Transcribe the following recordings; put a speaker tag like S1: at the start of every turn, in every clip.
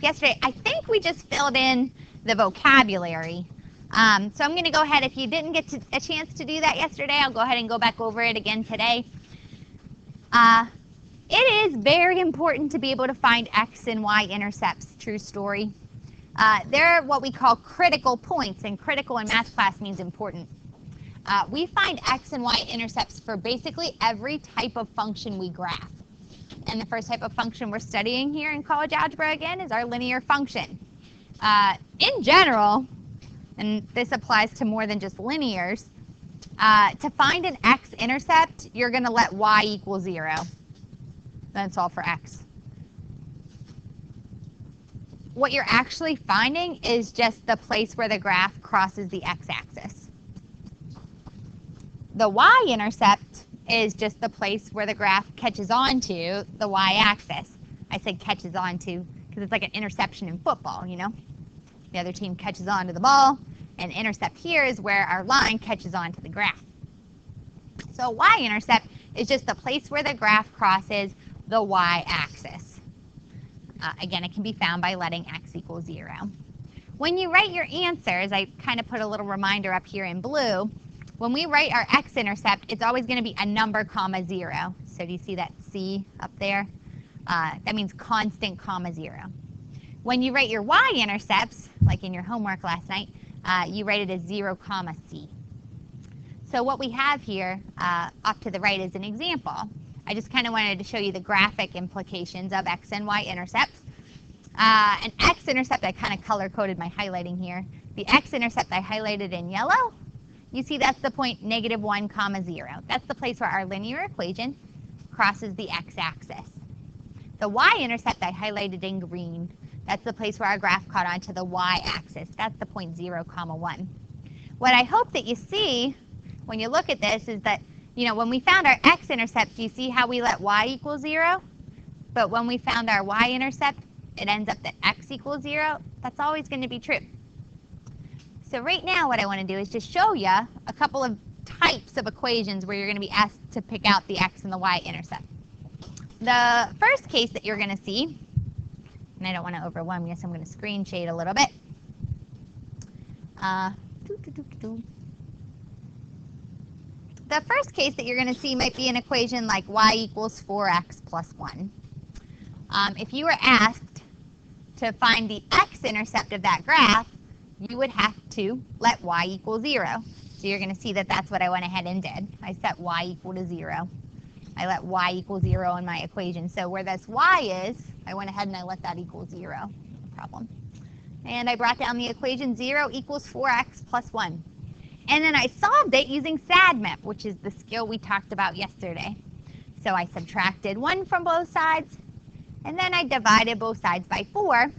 S1: yesterday, I think we just filled in the vocabulary. So I'm going to go ahead, if you didn't get a chance to do that yesterday, I'll go ahead and go back over it again today. It is very important to be able to find x and y intercepts, true story. They're what we call critical points, and critical in math class means important. We find x and y intercepts for basically every type of function we graph. And the first type of function we're studying here in college algebra, again, is our linear function. In general, and this applies to more than just linears, to find an x-intercept, you're going to let y equal 0. Then solve for x. What you're actually finding is just the place where the graph crosses the x-axis. The y-intercept is just the place where the graph catches onto the y-axis. I said catches onto because it's like an interception in football, you know. The other team catches onto the ball, and intercept here is where our line catches onto the graph. So y-intercept is just the place where the graph crosses the y-axis. Again, it can be found by letting x equal 0. When you write your answers, I kind of put a little reminder up here in blue. When we write our x-intercept, it's always going to be a number, comma, 0. So do you see that C up there? That means constant, comma, 0. When you write your y-intercepts, like in your homework last night, you write it as 0, comma, C. So what we have here up to the right is an example. I just kind of wanted to show you the graphic implications of x and y intercepts. An x-intercept, I kind of color-coded my highlighting here. The x-intercept I highlighted in yellow. You see that's the point -1, comma, 0. That's the place where our linear equation crosses the x-axis. The y-intercept I highlighted in green. That's the place where our graph caught onto the y-axis. That's the point 0, comma, 1. What I hope that you see when you look at this is that, you know, when we found our x-intercept, you see how we let y equal 0? But when we found our y-intercept, it ends up that x equals 0. That's always going to be true. So right now what I want to do is just show you a couple of types of equations where you're going to be asked to pick out the x and the y-intercept. The first case that you're going to see, and I don't want to overwhelm you, so I'm going to screen shade a little bit. The first case that you're going to see might be an equation like y equals 4x plus 1. If you were asked to find the x-intercept of that graph, you would have to let y equal 0. So you're going to see that that's what I went ahead and did. I set y equal to 0. I let y equal 0 in my equation. So where this y is, I went ahead and I let that equal 0. No problem. And I brought down the equation 0 equals 4x plus 1. And then I solved it using SADMAP, which is the skill we talked about yesterday. So I subtracted 1 from both sides, and then I divided both sides by 4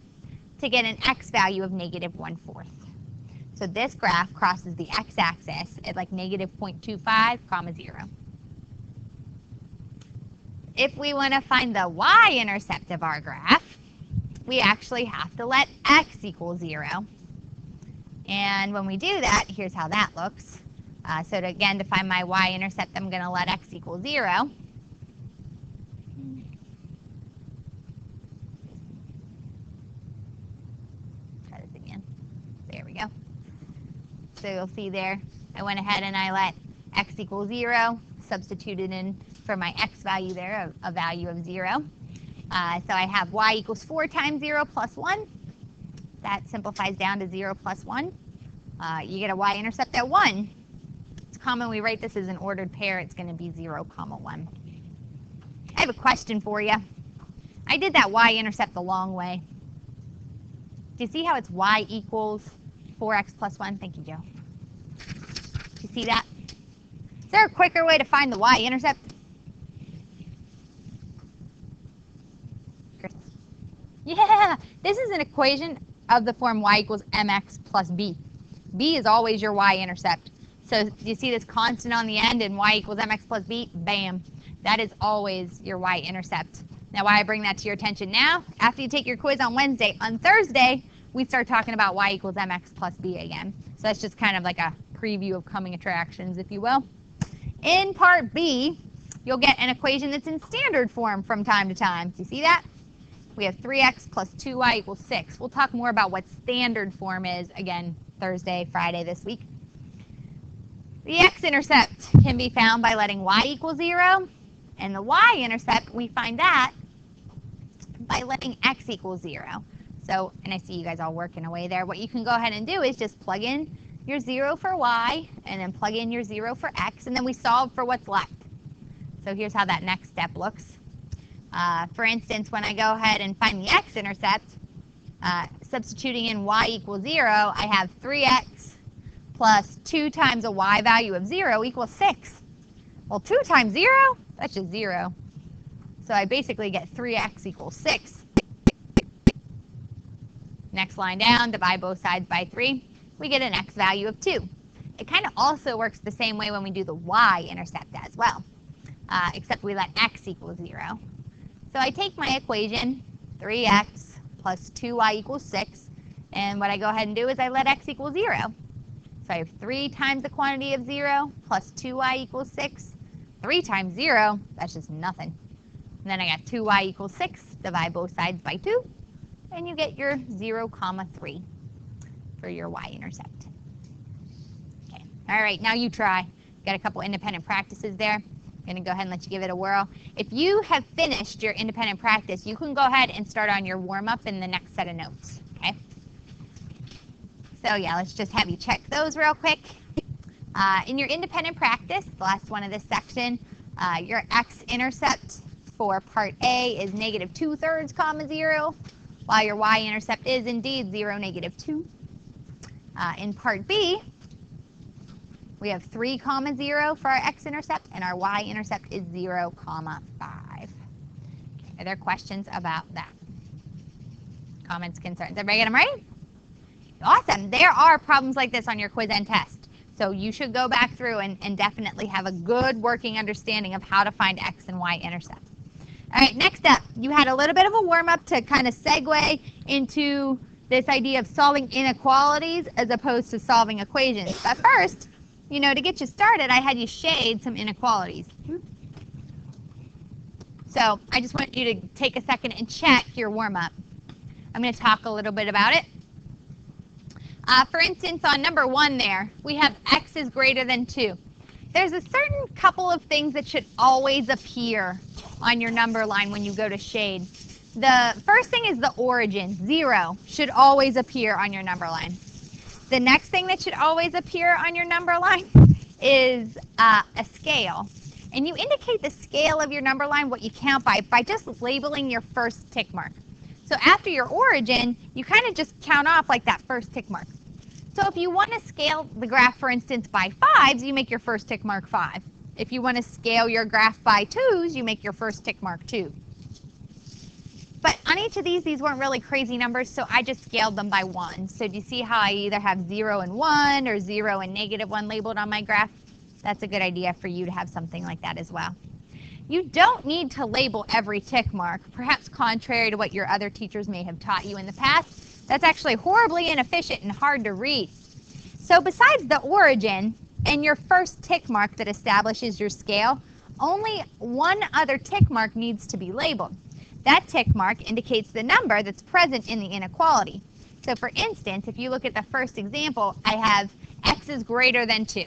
S1: to get an x value of -1/4. So this graph crosses the x-axis at like -0.25, comma, 0. If we want to find the y-intercept of our graph, we actually have to let x equal 0. And when we do that, here's how that looks. So again, to find my y-intercept, I'm going to let x equal 0. Try this again. There we go. So you'll see there, I went ahead and I let x equal 0, substituted in for my x value there, a value of 0. So I have y equals 4 times 0 plus 1. That simplifies down to 0 plus 1. You get a y-intercept at 1. It's common we write this as an ordered pair. It's going to be 0, comma, 1. I have a question for you. I did that y-intercept the long way. Do you see how it's y equals 4x plus 1? Thank you, Joe. Do you see that? Is there a quicker way to find the y-intercept? Yeah, this is an equation of the form y equals mx plus b. B is always your y-intercept. So do you see this constant on the end and y equals mx plus b? Bam. That is always your y-intercept. Now why I bring that to your attention now, after you take your quiz on Wednesday, on Thursday, we start talking about y equals mx plus b again. So that's just kind of like a preview of coming attractions, if you will. In part B, you'll get an equation that's in standard form from time to time. Do you see that? we have 3x plus 2y equals 6. We'll talk more about what standard form is, again, Thursday, Friday this week. The x-intercept can be found by letting y equal 0, and the y-intercept, we find that by letting x equal 0. So, and I see you guys all working away there. What you can go ahead and do is just plug in your 0 for y, and then plug in your 0 for x, and then we solve for what's left. So here's how that next step looks. For instance, when I go ahead and find the x-intercept, substituting in y equals 0, I have 3x plus 2 times a y value of 0 equals 6. Well, 2 times 0, that's just 0. So I basically get 3x equals 6. Next line down, divide both sides by 3. We get an x value of 2. It kind of also works the same way when we do the y-intercept as well, except we let x equal 0. So I take my equation, 3x plus 2y equals 6, and what I go ahead and do is I let x equal 0. So I have 3 times the quantity of 0 plus 2y equals 6. 3 times 0, that's just nothing. And then I got 2y equals 6, divide both sides by 2, and you get your 0, 3 for your y-intercept. Okay, all right, now you try. Got a couple independent practices there. I'm going to go ahead and let you give it a whirl. If you have finished your independent practice, you can go ahead and start on your warm-up in the next set of notes, okay? So yeah, let's just have you check those real quick. In your independent practice, the last one of this section, your x-intercept for part A is -2/3, 0, while your y-intercept is indeed 0, -2. In part B, we have 3, 0 for our x-intercept, and our y-intercept is 0, 5. Okay, are there questions about that? Comments, concerns? Everybody get them right? Awesome. There are problems like this on your quiz and test. So you should go back through and definitely have a good working understanding of how to find x and y-intercept. All right, next up, you had a little bit of a warm-up to kind of segue into this idea of solving inequalities as opposed to solving equations. But first, you know, to get you started, I had you shade some inequalities. So I just want you to take a second and check your warm-up. I'm going to talk a little bit about it. For instance, on number 1 there, we have x is greater than 2. There's a certain couple of things that should always appear on your number line when you go to shade. The first thing is the origin. 0 should always appear on your number line. The next thing that should always appear on your number line is a scale. And you indicate the scale of your number line, what you count by just labeling your first tick mark. So after your origin, you kind of just count off like that first tick mark. So if you want to scale the graph, for instance, by 5s, you make your first tick mark 5. If you want to scale your graph by 2s, you make your first tick mark 2. But on each of these weren't really crazy numbers, so I just scaled them by 1. So do you see how I either have 0 and 1 or 0 and -1 labeled on my graph? That's a good idea for you to have something like that as well. You don't need to label every tick mark, perhaps contrary to what your other teachers may have taught you in the past. That's actually horribly inefficient and hard to read. So besides the origin and your first tick mark that establishes your scale, only one other tick mark needs to be labeled. That tick mark indicates the number that's present in the inequality. So for instance, if you look at the first example, I have x is greater than 2.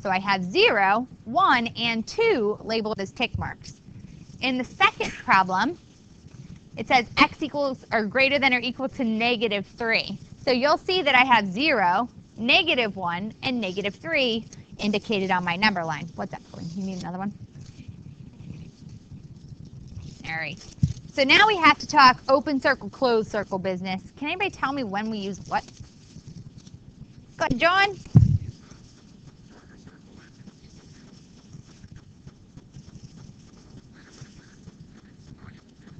S1: So I have 0, 1, and 2 labeled as tick marks. In the second problem, it says x equals or greater than or equal to -3. So you'll see that I have 0, -1, and -3 indicated on my number line. What's up, Colleen? You need another one? All right. So now we have to talk open circle, closed circle business. Can anybody tell me when we use what? Go ahead, John.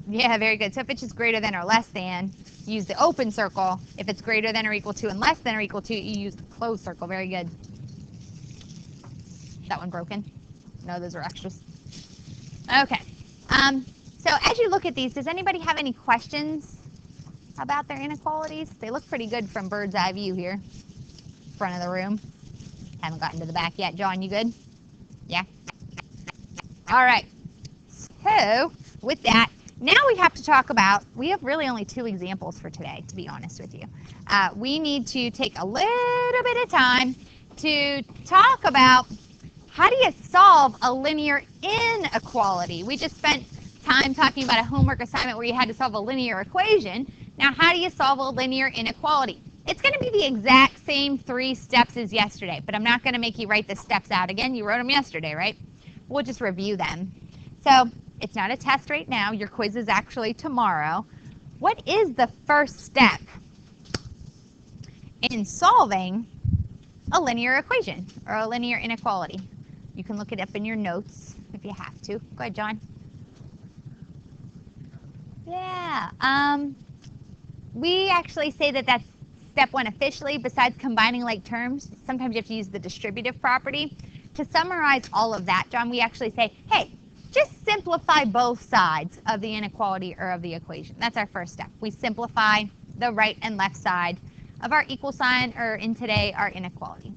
S1: Yeah, very good. So if it's just greater than or less than, you use the open circle. If it's greater than or equal to and less than or equal to, you use the closed circle. Very good. That one broken? No, those are extras. Okay. So as you look at these, does anybody have any questions about their inequalities? They look pretty good from bird's eye view here, front of the room. Haven't gotten to the back yet. John, you good? Yeah? All right. So with that, Now we have to talk about, we have really only 2 examples for today, to be honest with you. We need to take a little bit of time to talk about how do you solve a linear inequality. We just spent time talking about a homework assignment where you had to solve a linear equation. Now, how do you solve a linear inequality? It's going to be the exact same 3 steps as yesterday, but I'm not going to make you write the steps out again. You wrote them yesterday, right? We'll just review them. So it's not a test right now. Your quiz is actually tomorrow. What is the first step in solving a linear equation or a linear inequality? You can look it up in your notes if you have to. Go ahead, John. Yeah. We actually say that that's step 1 officially. Besides combining like terms, sometimes you have to use the distributive property. To summarize all of that, John, we actually say, hey, just simplify both sides of the inequality or of the equation. That's our first step. We simplify the right and left side of our equal sign, or in today, our inequality.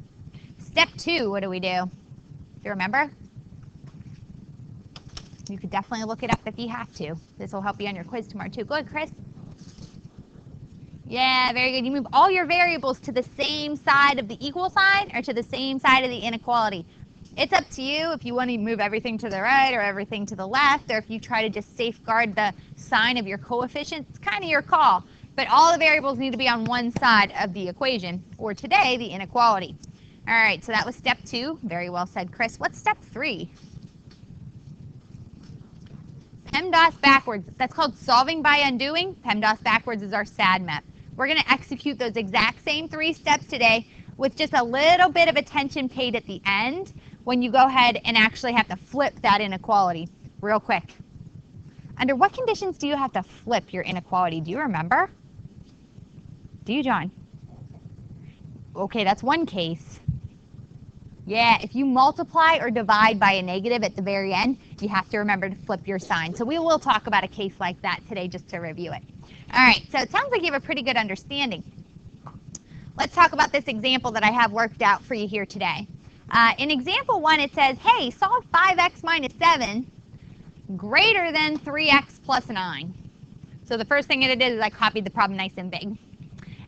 S1: Step 2, what do? Do you remember? You could definitely look it up if you have to. This will help you on your quiz tomorrow too. Go ahead, Chris. Yeah, very good. You move all your variables to the same side of the equal sign or to the same side of the inequality. It's up to you if you want to move everything to the right or everything to the left, or if you try to just safeguard the sign of your coefficient. It's kind of your call. But all the variables need to be on one side of the equation, or today, the inequality. All right, so that was step 2. Very well said, Chris. What's step 3? PEMDAS backwards. That's called solving by undoing. PEMDAS backwards is our SADMET. We're going to execute those exact same 3 steps today with just a little bit of attention paid at the end when you go ahead and actually have to flip that inequality real quick. Under what conditions do you have to flip your inequality? Do you remember? Do you, John? Okay, that's one case. Yeah, if you multiply or divide by a negative at the very end, you have to remember to flip your sign. So we will talk about a case like that today just to review it. All right, so it sounds like you have a pretty good understanding. Let's talk about this example that I have worked out for you here today. In example 1, it says, hey, solve 5x minus 7 greater than 3x plus 9. So the first thing that I did is I copied the problem nice and big.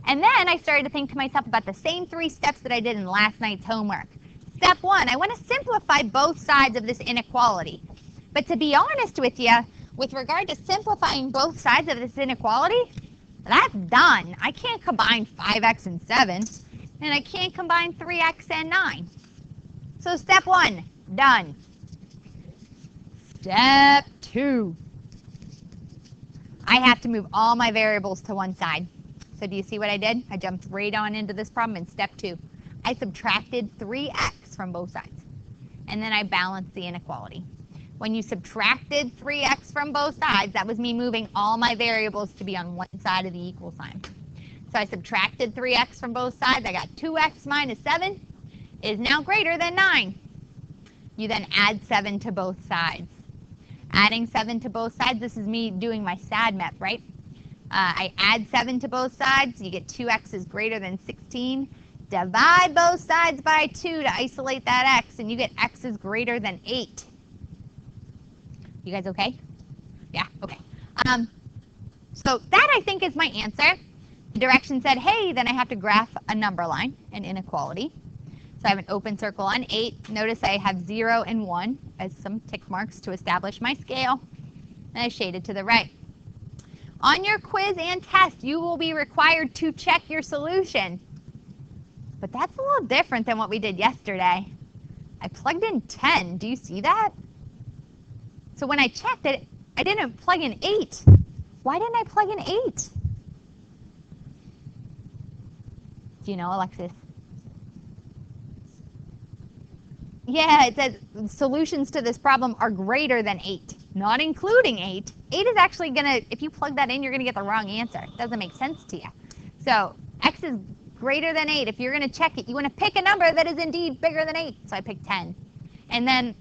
S1: And then I started to think to myself about the same 3 steps that I did in last night's homework. Step 1, I want to simplify both sides of this inequality. But to be honest with you, with regard to simplifying both sides of this inequality, that's done. I can't combine 5x and 7, and I can't combine 3x and 9. So step 1, done. Step 2, I have to move all my variables to one side. So do you see what I did? I jumped right on into this problem in step 2. I subtracted 3x from both sides, and then I balanced the inequality. When you subtracted 3x from both sides, that was me moving all my variables to be on one side of the equal sign. So I subtracted 3x from both sides. I got 2x minus 7 is now greater than 9. You then add 7 to both sides. Adding 7 to both sides, this is me doing my SADMET, right? I add 7 to both sides. You get 2x is greater than 16. Divide both sides by 2 to isolate that x, and you get x is greater than 8. You guys okay? Yeah, okay. So that, I think, is my answer. The direction said, hey, then I have to graph a number line, an inequality. So I have an open circle on 8. Notice I have 0 and 1 as some tick marks to establish my scale. And I shaded to the right. On your quiz and test, you will be required to check your solution. But that's a little different than what we did yesterday. I plugged in 10. Do you see that? So when I checked it, I didn't plug in 8. Why didn't I plug in 8? Do you know, Alexis? Yeah, it says solutions to this problem are greater than 8, not including 8. 8 is actually going to, if you plug that in, you're going to get the wrong answer. It doesn't make sense to you. So x is greater than 8. If you're going to check it, you want to pick a number that is indeed bigger than 8. So I picked 10. And then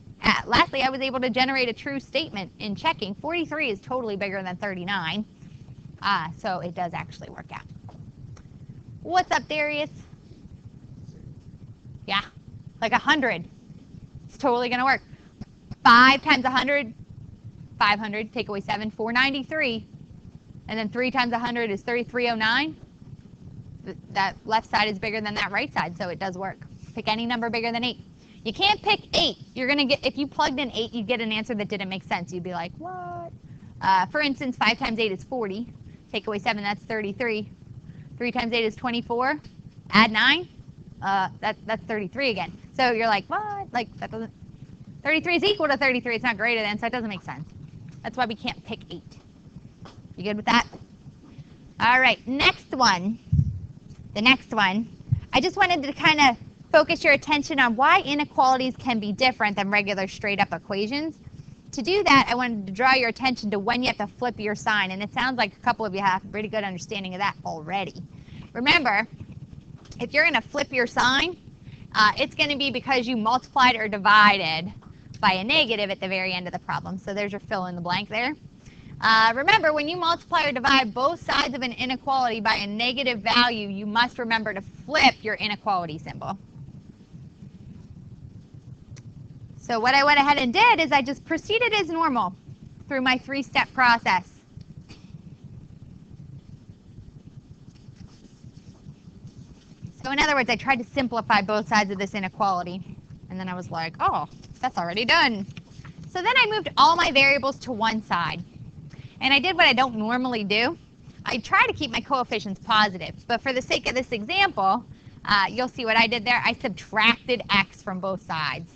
S1: lastly, I was able to generate a true statement in checking. 43 is totally bigger than 39. So it does actually work out. What's up, Darius? Yeah, like 100. It's totally going to work. 5 times 100, 500, take away 7, 493. And then 3 times 100 is 3309. That left side is bigger than that right side, so it does work. Pick any number bigger than 8. You can't pick 8. You're going to get, if you plugged in 8, you'd get an answer that didn't make sense. You'd be like, what? For instance, 5 times 8 is 40. Take away 7, that's 33. 3 times 8 is 24. Add 9, that's 33 again. So you're like, what? Like, that doesn't, 33 is equal to 33. It's not greater than, so it doesn't make sense. That's why we can't pick 8. You good with that? All right, next one. The next one. I just wanted to kind of focus your attention on why inequalities can be different than regular straight up equations. To do that, I wanted to draw your attention to when you have to flip your sign, and it sounds like a couple of you have a pretty good understanding of that already. Remember, if you're going to flip your sign, it's going to be because you multiplied or divided by a negative at the very end of the problem. So there's your fill in the blank there. Remember, when you multiply or divide both sides of an inequality by a negative value, you must remember to flip your inequality symbol. So what I went ahead and did is I just proceeded as normal through my 3-step process. So in other words, I tried to simplify both sides of this inequality. And then I was like, oh, that's already done. So then I moved all my variables to one side. And I did what I don't normally do. I try to keep my coefficients positive. But for the sake of this example, you'll see what I did there. I subtracted x from both sides.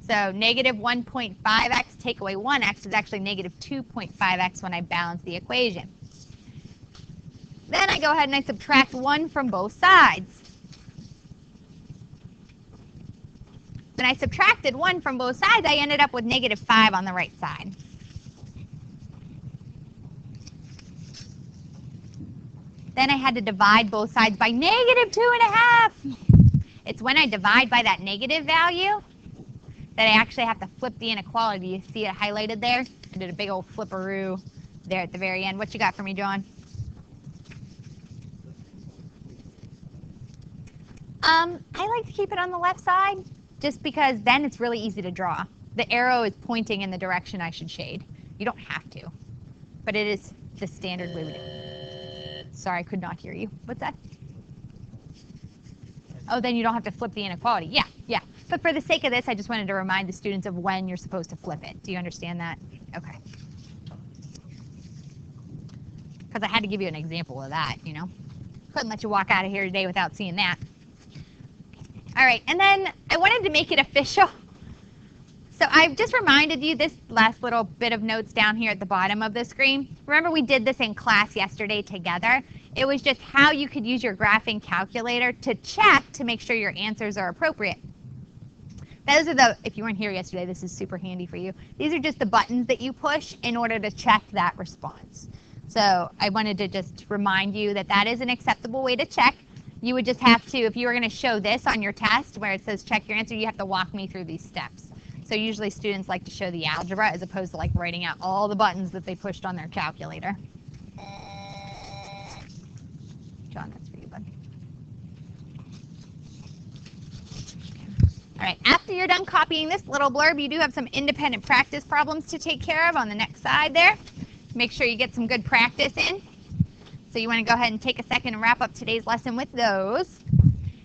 S1: So negative 1.5x take away 1x is actually negative 2.5x when I balance the equation. Then I go ahead and I subtract 1 from both sides. When I subtracted 1 from both sides, I ended up with negative 5 on the right side. Then I had to divide both sides by negative 2.5. It's when I divide by that negative value that I actually have to flip the inequality. You see it highlighted there? I did a big old flipperoo there at the very end. What you got for me, John? I like to keep it on the left side just because then it's really easy to draw. The arrow is pointing in the direction I should shade. You don't have to, but it is the standard way we do it. Sorry, I could not hear you. What's that? Oh, then you don't have to flip the inequality. Yeah. But for the sake of this, I just wanted to remind the students of when you're supposed to flip it. Do you understand that? Okay. Because I had to give you an example of that, you know. Couldn't let you walk out of here today without seeing that. All right, and then I wanted to make it official. So I've just reminded you this last little bit of notes down here at the bottom of the screen. Remember we did this in class yesterday together. It was just how you could use your graphing calculator to check to make sure your answers are appropriate. Those are the, if you weren't here yesterday, this is super handy for you. These are just the buttons that you push in order to check that response. So I wanted to just remind you that that is an acceptable way to check. You would just have to, if you were going to show this on your test where it says check your answer, you have to walk me through these steps. So usually students like to show the algebra as opposed to like writing out all the buttons that they pushed on their calculator. John, that's for you, bud. All right, after you're done copying this little blurb, you do have some independent practice problems to take care of on the next side there. Make sure you get some good practice in. So you want to go ahead and take a second and wrap up today's lesson with those.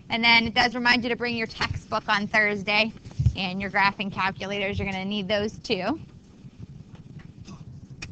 S1: And then it does remind you to bring your textbook on Thursday and your graphing calculators. You're going to need those too.